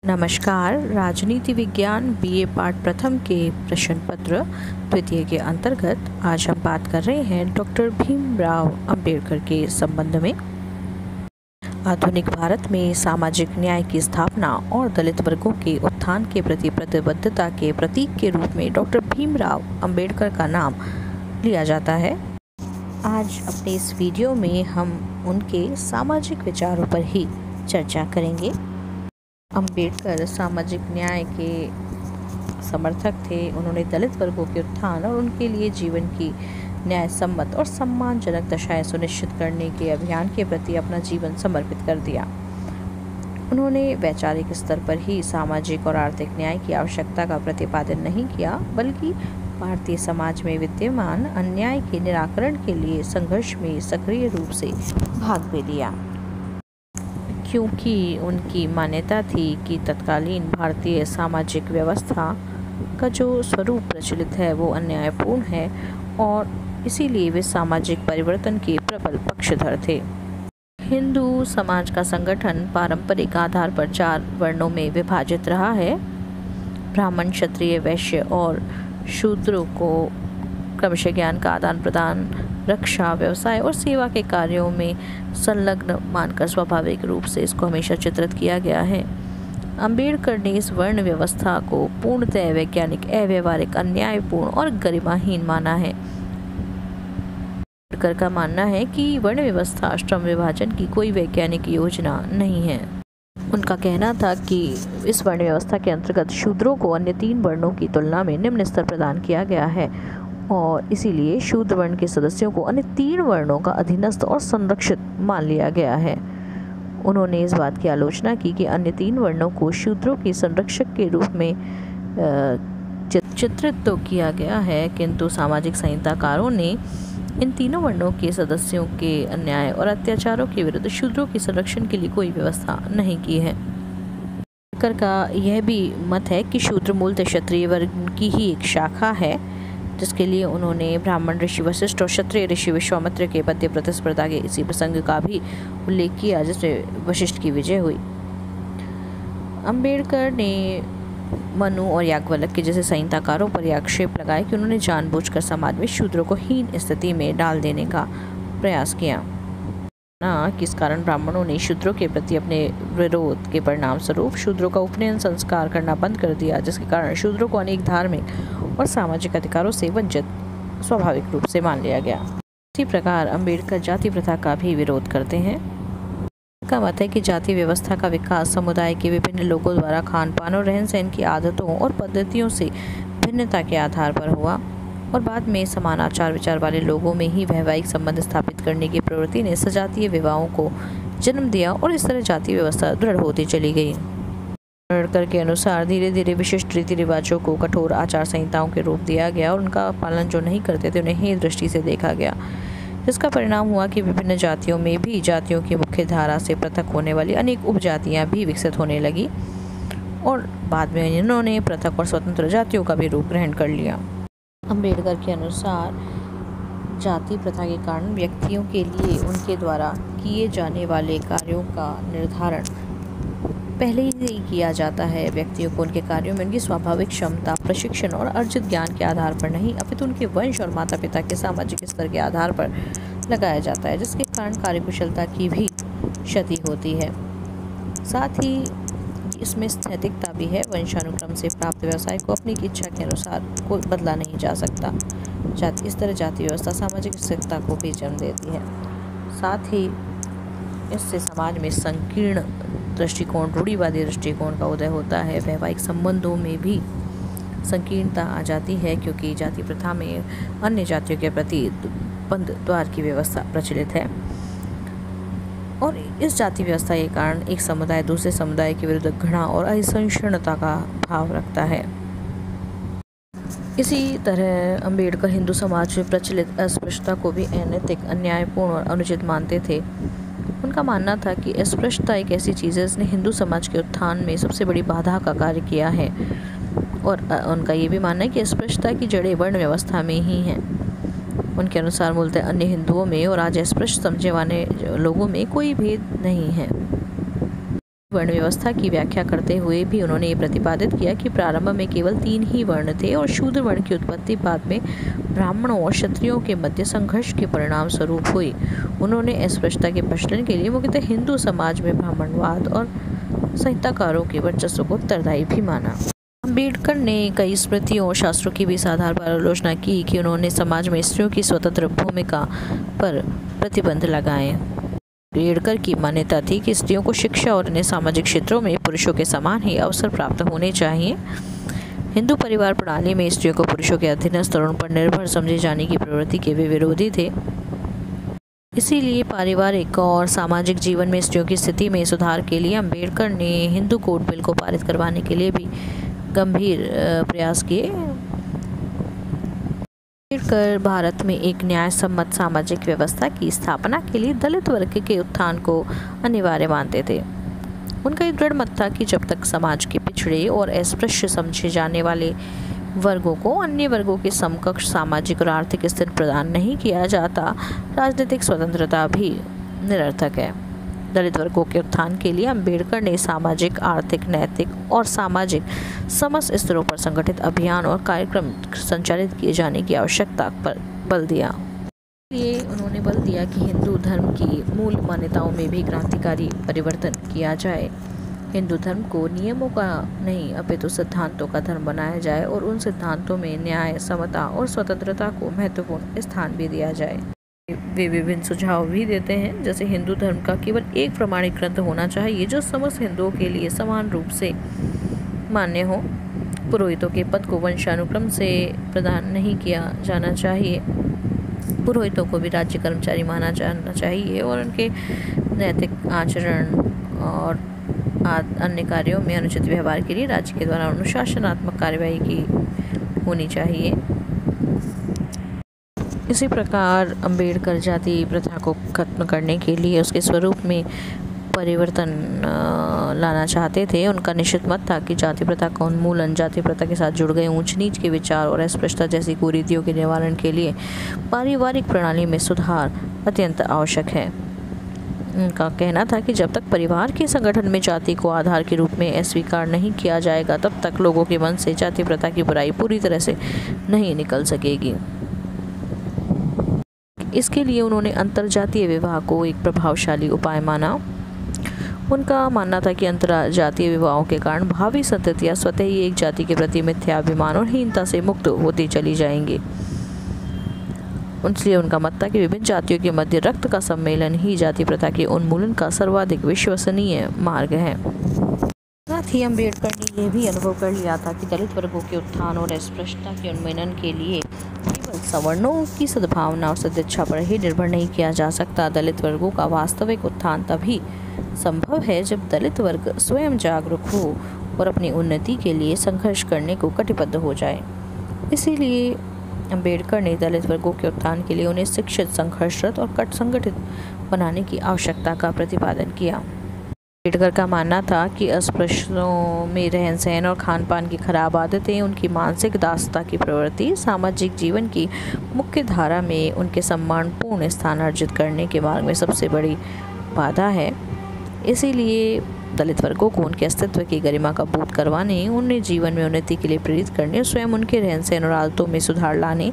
नमस्कार। राजनीति विज्ञान बीए पाठ प्रथम के प्रश्न पत्र द्वितीय के अंतर्गत आज हम बात कर रहे हैं डॉक्टर भीमराव अंबेडकर के संबंध में। आधुनिक भारत में सामाजिक न्याय की स्थापना और दलित वर्गों के उत्थान के प्रति प्रतिबद्धता के प्रतीक के रूप में डॉक्टर भीमराव अंबेडकर का नाम लिया जाता है। आज अपने इस वीडियो में हम उनके सामाजिक विचारों पर ही चर्चा करेंगे। अंबेडकर सामाजिक न्याय के समर्थक थे। उन्होंने दलित वर्गों के उत्थान और उनके लिए जीवन की न्याय सम्मत और सम्मानजनक दशाएं सुनिश्चित करने के अभियान के प्रति अपना जीवन समर्पित कर दिया। उन्होंने वैचारिक स्तर पर ही सामाजिक और आर्थिक न्याय की आवश्यकता का प्रतिपादन नहीं किया, बल्कि भारतीय समाज में विद्यमान अन्याय के निराकरण के लिए संघर्ष में सक्रिय रूप से भाग भी लिया, क्योंकि उनकी मान्यता थी कि तत्कालीन भारतीय सामाजिक व्यवस्था का जो स्वरूप प्रचलित है वो अन्यायपूर्ण है और इसीलिए वे सामाजिक परिवर्तन के प्रबल पक्षधर थे। हिंदू समाज का संगठन पारंपरिक आधार पर 4 वर्णों में विभाजित रहा है। ब्राह्मण, क्षत्रिय, वैश्य और शूद्रों को क्रमशः ज्ञान का आदान प्रदान, रक्षा, व्यवसाय और सेवा के कार्यों में संलग्न मानकर स्वाभाविक रूप से इसको हमेशा चित्रित किया गया है। अंबेडकर ने इस वर्ण व्यवस्था को पूर्णतः वैज्ञानिक, अव्यवहारिक, अन्यायपूर्ण और गरिमाहीन माना है। अंबेडकर का मानना है कि वर्ण व्यवस्था, आश्रम विभाजन की कोई वैज्ञानिक योजना नहीं है। उनका कहना था कि इस वर्ण व्यवस्था के अंतर्गत शूद्रों को अन्य 3 वर्णों की तुलना में निम्न स्तर प्रदान किया गया है और इसीलिए शूद्र वर्ण के सदस्यों को अन्य 3 वर्णों का अधीनस्थ और संरक्षित मान लिया गया है। उन्होंने इस बात की आलोचना की कि अन्य 3 वर्णों को शूद्रों के संरक्षक के रूप में चित्रित तो किया गया है, किंतु सामाजिक संहिताकारों ने इन तीनों वर्णों के सदस्यों के अन्याय और अत्याचारों के विरुद्ध शूद्रों के संरक्षण के लिए कोई व्यवस्था नहीं की है। अंबेडकर का यह भी मत है कि शूद्र मूलतः क्षत्रिय वर्ग की ही एक शाखा है, जिसके लिए उन्होंने ब्राह्मण ऋषि वशिष्ठ और क्षत्रिय ऋषि विश्वामित्र के मध्य प्रतिस्पर्धा के इसी प्रसंग का भी उल्लेख किया, जिसमें वशिष्ठ की विजय हुई। अंबेडकर ने मनु और याज्ञवल्क्य के जैसे संहिताकारों पर यह आक्षेप लगाया कि उन्होंने जानबूझकर समाज में शूद्रों को हीन स्थिति में डाल देने का प्रयास किया। किस कारण ब्राह्मणों ने शूद्रों के प्रति अपने विरोध के परिणाम स्वरूप शूद्रों का उपनयन संस्कार करना बंद कर दिया, जिसके कारण शूद्रों को अनेक धार्मिक और सामाजिक अधिकारों से वंचित स्वाभाविक रूप से मान लिया गया। इसी प्रकार अंबेडकर जाति प्रथा का भी विरोध करते हैं। उनका मत है कि जाति व्यवस्था का विकास समुदाय के विभिन्न लोगों द्वारा खान पान और रहन सहन की आदतों और पद्धतियों से भिन्नता के आधार पर हुआ और बाद में समान आचार विचार वाले लोगों में ही वैवाहिक संबंध स्थापित करने की प्रवृत्ति ने सजातीय विवाहों को जन्म दिया और इस तरह जाति व्यवस्था दृढ़ होती चली गई। अंबेडकर के अनुसार धीरे धीरे विशिष्ट रीति रिवाजों को कठोर आचार संहिताओं के रूप दिया गया और उनका पालन जो नहीं करते थे उन्हें हीन दृष्टि से देखा गया, जिसका परिणाम हुआ कि विभिन्न जातियों में भी जातियों की मुख्य धारा से पृथक होने वाली अनेक उपजातियां भी विकसित होने लगी और बाद में इन्होंने पृथक और स्वतंत्र जातियों का भी रूप ग्रहण कर लिया। अंबेडकर के अनुसार जाति प्रथा के कारण व्यक्तियों के लिए उनके द्वारा किए जाने वाले कार्यों का निर्धारण पहले ही किया जाता है। व्यक्तियों को उनके कार्यों में उनकी स्वाभाविक क्षमता, प्रशिक्षण और अर्जित ज्ञान के आधार पर नहीं, अपितु उनके वंश और माता पिता के सामाजिक स्तर के आधार पर लगाया जाता है, जिसके कारण कार्यकुशलता की भी क्षति होती है। साथ ही इसमें स्थैतिकता भी है। वंशानुक्रम से प्राप्त व्यवसाय को अपनी इच्छा के अनुसार कोई बदला नहीं जा सकता। इस तरह जाति व्यवस्था सामाजिक स्थिरता को भी जन्म देती है। साथ ही इससे समाज में संकीर्ण दृष्टिकोण, रूढ़िवादी दृष्टिकोण का उदय होता है। वैवाहिक संबंधों में भी संकीर्णता आ जाती है, क्योंकि जाति प्रथा में अन्य जातियों के प्रति बंद द्वार की व्यवस्था प्रचलित है और इस जाति व्यवस्था के कारण एक समुदाय दूसरे समुदाय के विरुद्ध घृणा और असहिष्णुता का भाव रखता है। इसी तरह अंबेडकर हिंदू समाज में प्रचलित अस्पृश्यता को भी अनैतिक, अन्यायपूर्ण और अनुचित मानते थे। उनका मानना था कि अस्पृश्यता एक ऐसी चीज़ है जिसने हिंदू समाज के उत्थान में सबसे बड़ी बाधा का कार्य किया है और उनका ये भी मानना है कि अस्पृश्यता की जड़ें वर्ण व्यवस्था में ही हैं। उनके अनुसार मूलतः अन्य हिंदुओं में और आज अस्पृश्य समझे वाले लोगों में कोई भेद नहीं है। वर्ण व्यवस्था की व्याख्या करते हुए भी उन्होंने ये प्रतिपादित किया कि प्रारंभ में केवल 3 ही वर्ण थे और शूद्र वर्ण की उत्पत्ति बाद में ब्राह्मणों और क्षत्रियों के मध्य संघर्ष के परिणाम स्वरूप हुई। उन्होंने अस्पृश्यता के प्रचलन के लिए मुख्यतः हिंदू समाज में ब्राह्मणवाद और संहिताकारों के वर्चस्व को उत्तरदायी भी माना। अम्बेडकर ने कई स्मृतियों और शास्त्रों की भी इस आधार पर आलोचना की कि उन्होंने समाज में स्त्रियों की स्वतंत्र भूमिका पर प्रतिबंध लगाए। अम्बेडकर की मान्यता थी कि स्त्रियों को शिक्षा और अन्य सामाजिक क्षेत्रों में पुरुषों के समान ही अवसर प्राप्त होने चाहिए। हिंदू परिवार प्रणाली में स्त्रियों को पुरुषों के अधीनस्थ और उन पर निर्भर समझे जाने की प्रवृत्ति के वे विरोधी थे। इसीलिए पारिवारिक और सामाजिक जीवन में स्त्रियों की स्थिति में सुधार के लिए अम्बेडकर ने हिंदू कोड बिल को पारित करवाने के लिए भी गंभीर प्रयास किए। अम्बेडकर भारत में एक न्याय सम्मत सामाजिक व्यवस्था की स्थापना के लिए दलित वर्ग के उत्थान को अनिवार्य मानते थे। उनका ये दृढ़ मत था कि जब तक समाज के पिछड़े और अस्पृश्य समझे जाने वाले वर्गों को अन्य वर्गों के समकक्ष सामाजिक और आर्थिक स्थिति प्रदान नहीं किया जाता, राजनीतिक स्वतंत्रता भी निरर्थक है। दलित वर्गों के उत्थान के लिए अम्बेडकर ने सामाजिक, आर्थिक, नैतिक और सामाजिक समस्त स्तरों पर संगठित अभियान और कार्यक्रम संचालित किए जाने की आवश्यकता पर बल दिया। इसलिए उन्होंने बल दिया कि हिंदू धर्म की मूल मान्यताओं में भी क्रांतिकारी परिवर्तन किया जाए। हिंदू धर्म को नियमों का नहीं अपितु सिद्धांतों का धर्म बनाया जाए और उन सिद्धांतों में न्याय, समता और स्वतंत्रता को महत्वपूर्ण स्थान भी दिया जाए। वे विभिन्न सुझाव भी देते हैं, जैसे हिंदू धर्म का केवल एक प्रमाणिक ग्रंथ होना चाहिए जो समस्त हिंदुओं के लिए समान रूप से मान्य हो। पुरोहितों के पद को वंशानुक्रम से प्रदान नहीं किया जाना चाहिए। पुरोहितों को भी राज्य कर्मचारी माना जाना चाहिए और उनके नैतिक आचरण और अन्य कार्यों में अनुचित व्यवहार के लिए राज्य के द्वारा अनुशासनात्मक कार्यवाही की होनी चाहिए। इसी प्रकार अम्बेडकर जाति प्रथा को खत्म करने के लिए उसके स्वरूप में परिवर्तन लाना चाहते थे। उनका निश्चित मत था कि जाति प्रथा का उन्मूलन, जाति प्रथा के साथ जुड़ गए ऊंच नीच के विचार और अस्पृश्यता जैसी कुरीतियों के निवारण के लिए पारिवारिक प्रणाली में सुधार अत्यंत आवश्यक है। उनका कहना था कि जब तक परिवार के संगठन में जाति को आधार के रूप में अस्वीकार नहीं किया जाएगा, तब तक लोगों के मन से जाति प्रथा की बुराई पूरी तरह से नहीं निकल सकेगी। इसके लिए उन्होंने अंतरजातीय विवाह को एक प्रभावशाली उपाय माना। उनका मानना था कि अंतरजातीय विवाहों के कारण भावी संततियां स्वतः ही एक जाति के प्रति मिथ्याभिमान और हीनता से मुक्त होती चली जाएंगी। इसलिए उनका मत था कि विभिन्न जातियों के मध्य रक्त का सम्मेलन ही जाति प्रथा के उन्मूलन का सर्वाधिक विश्वसनीय मार्ग है। साथ ही अम्बेडकर ने यह भी अनुभव कर लिया था कि दलित वर्गों के उत्थान और अस्पृश्यता के उन्मूलन के लिए केवल सवर्णों की सद्भावना और सदिच्छा पर ही निर्भर नहीं किया जा सकता। दलित वर्गों का वास्तविक उत्थान तभी संभव है जब दलित वर्ग स्वयं जागरूक हो और अपनी उन्नति के लिए संघर्ष करने को कटिबद्ध हो जाए। इसीलिए अम्बेडकर ने दलित वर्गों के उत्थान के लिए उन्हें शिक्षित, संघर्षरत और कट संगठित बनाने की आवश्यकता का प्रतिपादन किया। अम्बेडकर का मानना था कि अस्पृश्यों में रहन सहन और खान पान की खराब आदतें, उनकी मानसिक दासता की प्रवृत्ति सामाजिक जीवन की मुख्य धारा में उनके सम्मानपूर्ण स्थान अर्जित करने के मार्ग में सबसे बड़ी बाधा है। इसीलिए दलित वर्गों को उनके अस्तित्व की गरिमा का बोध करवाने, उन्हें जीवन में उन्नति के लिए प्रेरित करने, स्वयं उनके रहन सहन और आदतों में सुधार लाने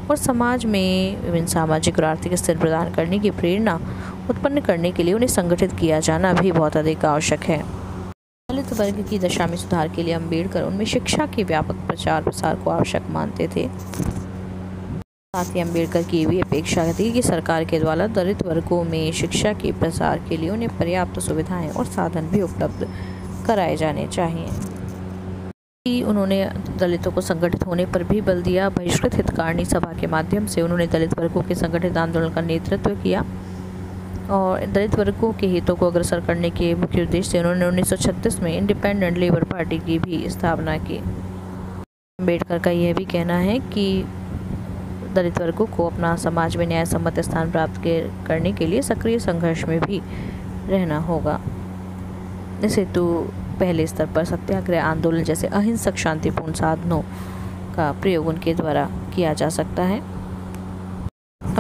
और समाज में विभिन्न सामाजिक और आर्थिक स्थिति प्रदान करने की प्रेरणा उत्पन्न करने के लिए उन्हें संगठित किया जाना भी बहुत अधिक आवश्यक है। दलित वर्ग की दशा में सुधार के लिए अम्बेडकर उनमें शिक्षा के व्यापक प्रचार प्रसार को आवश्यक मानते थे। साथ ही अम्बेडकर की ये भी अपेक्षा थी कि सरकार के द्वारा दलित वर्गों में शिक्षा के प्रसार के लिए उन्हें पर्याप्त सुविधाएं और साधन भी उपलब्ध कराए जाने चाहिए। उन्होंने दलितों को संगठित होने पर भी बल दिया। बहिष्कृत हितकारिणी सभा के माध्यम से उन्होंने दलित वर्गों के संगठित आंदोलन का नेतृत्व किया और दलित वर्गों के हितों को अग्रसर करने के मुख्य उद्देश्य से उन्होंने 1936 में इंडिपेंडेंट लेबर पार्टी की भी स्थापना की। अम्बेडकर का यह भी कहना है कि दलित वर्गों को अपना समाज में न्याय सम्मत स्थान प्राप्त करने के लिए सक्रिय संघर्ष में भी रहना होगा। इस हेतु पहले स्तर पर सत्याग्रह आंदोलन जैसे अहिंसक शांतिपूर्ण साधनों का प्रयोग उनके द्वारा किया जा सकता है।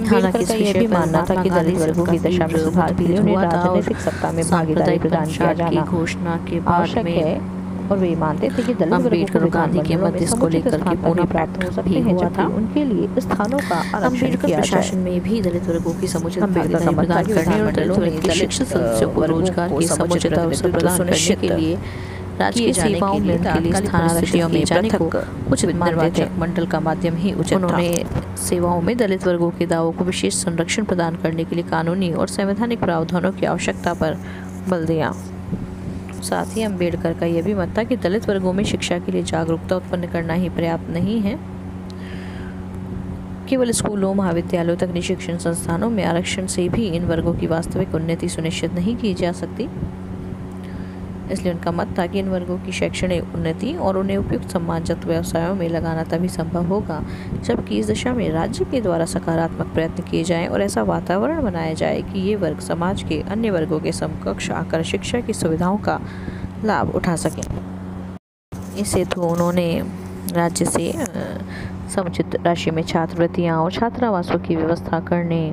हालांकि इस विषय पर मानना था कि दलित वर्गों की दशा में सुधार के लिए उन्हें राजनीतिक सत्ता में भागीदारी प्रदान किया जाना घोषणा के बाद है, और वे मानते थे कि दलित अम्बेडकर और गांधी के मध्य इसको लेकर के पुनः प्राप्त हो सकते हैं, जबकि उनके लिए स्थानों का आरक्षण किया प्रशासन में भी दलित वर्गों की समुचित भागीदारी प्रदान करने और दलित वर्ग के शिक्षित सदस्यों को रोजगार की समुचित अवसर प्रदान करने के लिए राजकीय सेवाओं में उनके लिए स्थानांतरित में जाने को उचित मानते थे। मंडल का माध्यम ही उचित था। उन्होंने सेवाओं में दलित वर्गों के दावों को विशेष संरक्षण प्रदान करने के लिए कानूनी और संवैधानिक प्रावधानों की आवश्यकता पर बल दिया। साथ ही अम्बेडकर का यह भी मत था कि दलित वर्गों में शिक्षा के लिए जागरूकता उत्पन्न करना ही पर्याप्त नहीं है। केवल स्कूलों, महाविद्यालयों, तकनीकी शिक्षण संस्थानों में आरक्षण से भी इन वर्गों की वास्तविक उन्नति सुनिश्चित नहीं की जा सकती। इसलिए उनका मत था कि इन वर्गों की शैक्षणिक उन्नति और उन्हें उपयुक्त सम्मानजनक व्यवसायों में लगाना तभी संभव होगा जबकि इस दिशा में राज्य के द्वारा सकारात्मक प्रयत्न किए जाएं और ऐसा वातावरण बनाया जाए कि ये वर्ग समाज के अन्य वर्गों के समकक्ष आकर शिक्षा की सुविधाओं का लाभ उठा सकें। इस हेतु उन्होंने राज्य से समुचित राशि में छात्रवृत्तियाँ और छात्रावासों की व्यवस्था करने,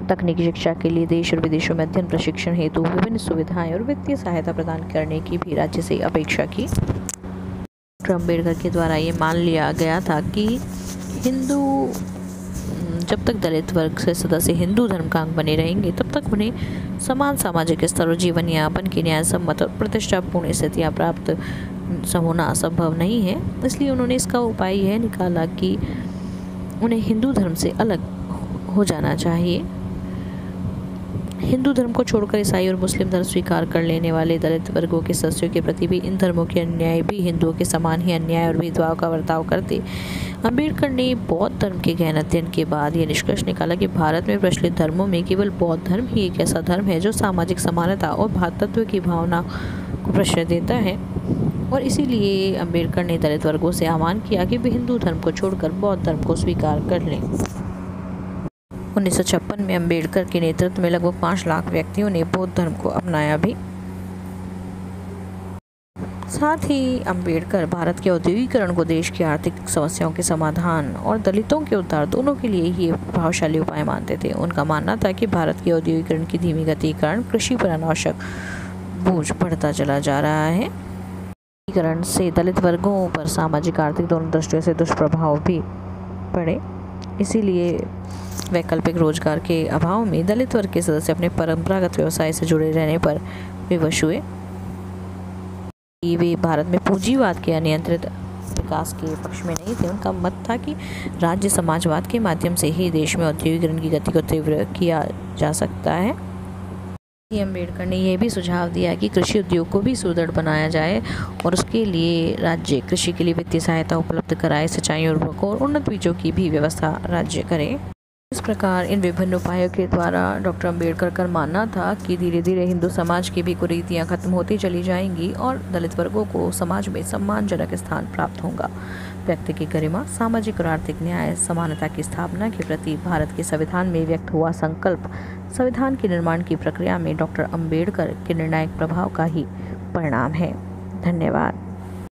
तकनीकी शिक्षा के लिए देश और विदेशों में अध्ययन प्रशिक्षण हेतु विभिन्न सुविधाएं और वित्तीय सहायता प्रदान करने की भी राज्य से अपेक्षा की। डॉक्टर अम्बेडकर के द्वारा ये मान लिया गया था कि जब तक दलित वर्ग से सदस्य हिंदू धर्म का अंग बने रहेंगे तब तक उन्हें समान सामाजिक स्तर और जीवन यापन की न्याय सम्मत और प्रतिष्ठापूर्ण स्थितियाँ प्राप्त होना संभव नहीं है। इसलिए उन्होंने इसका उपाय यह निकाला कि उन्हें हिंदू धर्म से अलग हो जाना चाहिए। हिंदू धर्म को छोड़कर ईसाई और मुस्लिम धर्म स्वीकार कर लेने वाले दलित वर्गों के सदस्यों के प्रति भी इन धर्मों के अन्यायी भी हिंदुओं के समान ही अन्याय और भेदभाव का बर्ताव करते। अम्बेडकर ने बौद्ध धर्म के गहन अध्ययन के बाद यह निष्कर्ष निकाला कि भारत में प्रचलित धर्मों में केवल बौद्ध धर्म ही एक ऐसा धर्म है जो सामाजिक समानता और भ्रातृत्व की भावना को प्रश्रय देता है, और इसीलिए अम्बेडकर ने दलित वर्गों से आह्वान किया कि वे हिंदू धर्म को छोड़कर बौद्ध धर्म को स्वीकार कर लें। 1956 में अम्बेडकर के नेतृत्व में लगभग 5 लाख व्यक्तियों ने बौद्ध धर्म को अपनाया भी। साथ ही अम्बेडकर भारत के औद्योगिकरण को देश की आर्थिक समस्याओं के समाधान और दलितों के उद्धार दोनों के लिए ही प्रभावशाली उपाय मानते थे। उनका मानना था कि भारत के औद्योगिकरण की धीमी गति के कारण कृषि पर अनावश्यक बोझ बढ़ता चला जा रहा है। औद्योगिकरण से दलित वर्गों पर सामाजिक आर्थिक दोनों दृष्टियों से दुष्प्रभाव भी पड़े। इसीलिए वैकल्पिक रोजगार के अभाव में दलित वर्ग के सदस्य अपने परंपरागत व्यवसाय से जुड़े रहने पर विवश हुए। वे भारत में पूंजीवाद के अनियंत्रित विकास के पक्ष में नहीं थे। उनका मत था कि राज्य समाजवाद के माध्यम से ही देश में औद्योगिकरण की गति को तीव्र किया जा सकता है। अम्बेडकर ने यह भी सुझाव दिया कि कृषि उद्योग को भी सुदृढ़ बनाया जाए और उसके लिए राज्य कृषि के लिए वित्तीय सहायता उपलब्ध कराए, सिंचाई उर्वरकों और उन्नत बीजों की भी व्यवस्था राज्य करे। इस प्रकार इन विभिन्न उपायों के द्वारा डॉक्टर अम्बेडकर का मानना था कि धीरे धीरे हिंदू समाज की भी कुरीतियाँ खत्म होती चली जाएंगी और दलित वर्गों को समाज में सम्मानजनक स्थान प्राप्त होगा। व्यक्ति की गरिमा, सामाजिक और आर्थिक न्याय, समानता की स्थापना के प्रति भारत के संविधान में व्यक्त हुआ संकल्प संविधान के निर्माण की प्रक्रिया में डॉक्टर अम्बेडकर के निर्णायक प्रभाव का ही परिणाम है। धन्यवाद।